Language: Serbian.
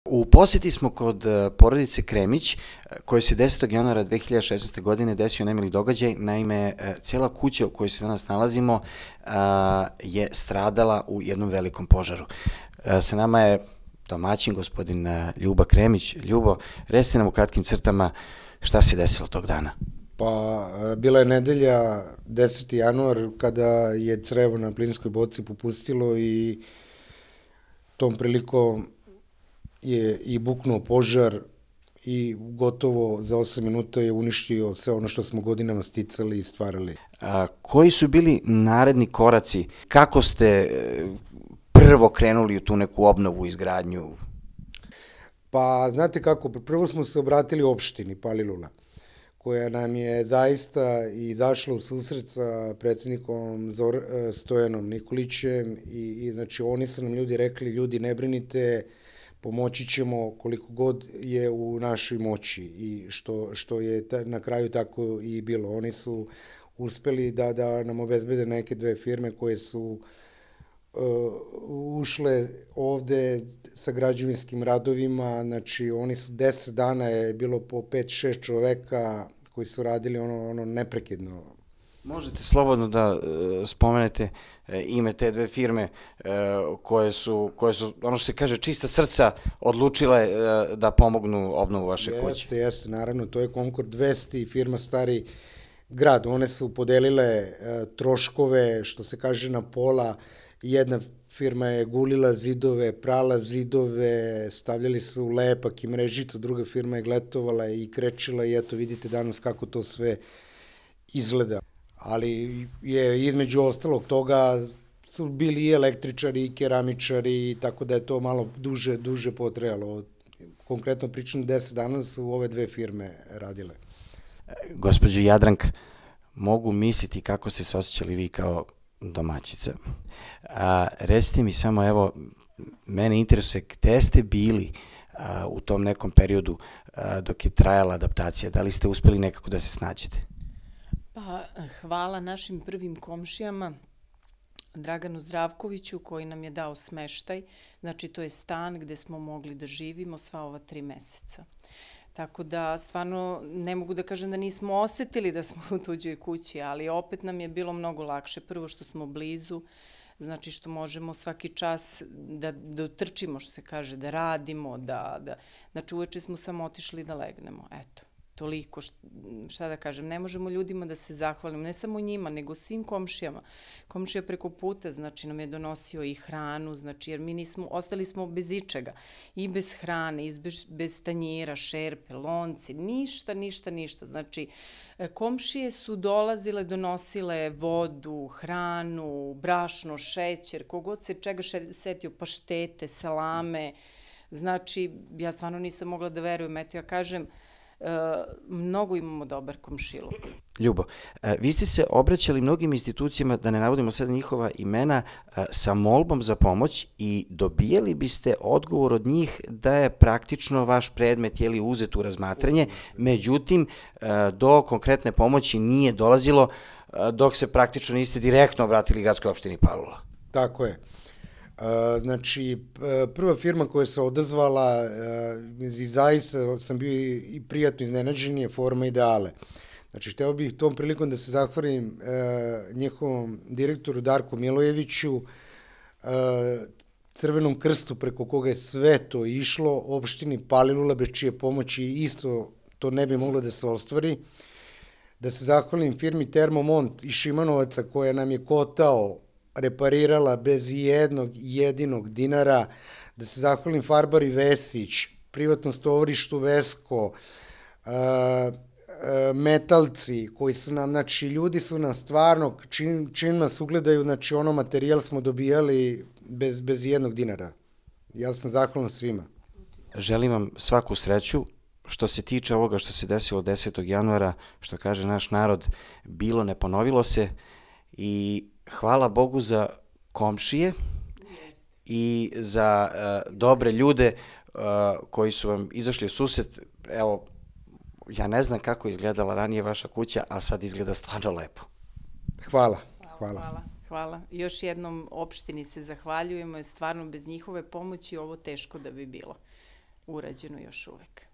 U poseti smo kod porodice Kremić, koji se 10. januara 2016. godine desio nemili događaj. Naime, cijela kuća u kojoj se danas nalazimo je stradala u jednom velikom požaru. Sa nama je domaćin, gospodin Ljubo Kremić. Ljubo, recite nam u kratkim crtama šta se desilo tog dana. Pa, bila je nedelja, 10. januar, kada je crevo na plinskoj boci popustilo i tom prilikom je i buknuo požar i gotovo za 8 minuta je uništio sve ono što smo godinama sticali i stvarali. Koji su bili naredni koraci? Kako ste prvo krenuli u tu neku obnovu, izgradnju? Pa, znate kako, prvo smo se obratili opštini Palilula, koja nam je zaista izašla u susret sa predsjednikom Stojanom Nikolićem i znači oni su nam ljudi rekli, ljudi ne brinite, pomoći ćemo koliko god je u našoj moći i što je na kraju tako i bilo. Oni su uspeli da nam obezbede neke dve firme koje su ušle ovde sa građevinskim radovima, znači oni su 10 dana je bilo po 5-6 čoveka koji su radili ono neprekidno. Možete slobodno da spomenete ime te dve firme koje su, ono što se kaže, čista srca odlučile da pomognu obnovu vaše kuće. Jeste, naravno, to je Konkord 200 i firma Stari grad. One su podelile troškove, što se kaže, na pola. Jedna firma je gulila zidove, prala zidove, stavljali su lepak i mrežicu, druga firma je gletovala i krečila i eto vidite danas kako to sve izgleda. Ali je između ostalog toga su bili i električari i keramičari, tako da je to malo duže potrajalo. Konkretno pričam 10 dana su ove dve firme radile. Gospođo Jadranka, mogu misliti kako ste se osjećali vi kao domaćica. Recite mi samo, evo, mene interesuje gde ste bili u tom nekom periodu dok je trajala adaptacija, da li ste uspeli nekako da se snađete? Pa, hvala našim prvim komšijama, Draganu Zdravkoviću, koji nam je dao smeštaj. Znači, to je stan gde smo mogli da živimo sva ova 3 meseca. Tako da, stvarno, ne mogu da kažem da nismo osetili da smo u tuđoj kući, ali opet nam je bilo mnogo lakše. Prvo što smo blizu, znači što možemo svaki čas da utrčimo, što se kaže, da radimo, znači uveče smo samo otišli da legnemo, eto. Toliko, šta da kažem, ne možemo ljudima da se zahvalimo, ne samo njima, nego svim komšijama. Komšija preko puta, znači, nam je donosio i hranu, znači, jer mi nismo, ostali smo bez ičega, i bez hrane, i bez tanjira, šerpe, lonci, ništa. Znači, komšije su dolazile, donosile vodu, hranu, brašno, šećer, kogod se čega setio, paštete, salame, znači, ja stvarno nisam mogla da verujem, eto, ja kažem, mnogo imamo dobar komšiluk. Ljubo, vi ste se obraćali mnogim institucijama, da ne navodimo sada njihova imena, sa molbom za pomoć i dobijali biste odgovor od njih da je praktično vaš predmet uzet u razmatranje, međutim, do konkretne pomoći nije dolazilo dok se praktično niste direktno obratili gradskoj opštini Palilula. Tako je. Znači, prva firma koja se odazvala i zaista sam bio i prijatno iznenađen je Forma Ideale. Znači, hteo bih tom prilikom da se zahvalim njihovom direktoru Darku Milojeviću, Crvenom krstu preko koga je sve to išlo, opštini Palilula bez čije pomoći isto to ne bi moglo da se ostvari. Da se zahvalim firmi Termomont iz Šimanovaca koja nam je kotao reparirala bez jednog jedinog dinara, da se zahvalim Farbari Vesić, privatnom stovarištu Vesko, metalci koji su nam, znači ljudi su nam stvarno, čim nas ugledaju, znači ono materijal smo dobijali bez jednog dinara. Ja sam zahvalan svima. Želim vam svaku sreću. Što se tiče ovoga što se desilo 10. januara, što kaže naš narod, bilo ne ponovilo se i hvala Bogu za komšije i za dobre ljude koji su vam izašli u susret. Evo, ja ne znam kako je izgledala ranije vaša kuća, a sad izgleda stvarno lepo. Hvala. Još jednom opštini se zahvaljujemo, jer stvarno bez njihove pomoći ovo teško da bi bilo. urađeno još uvek.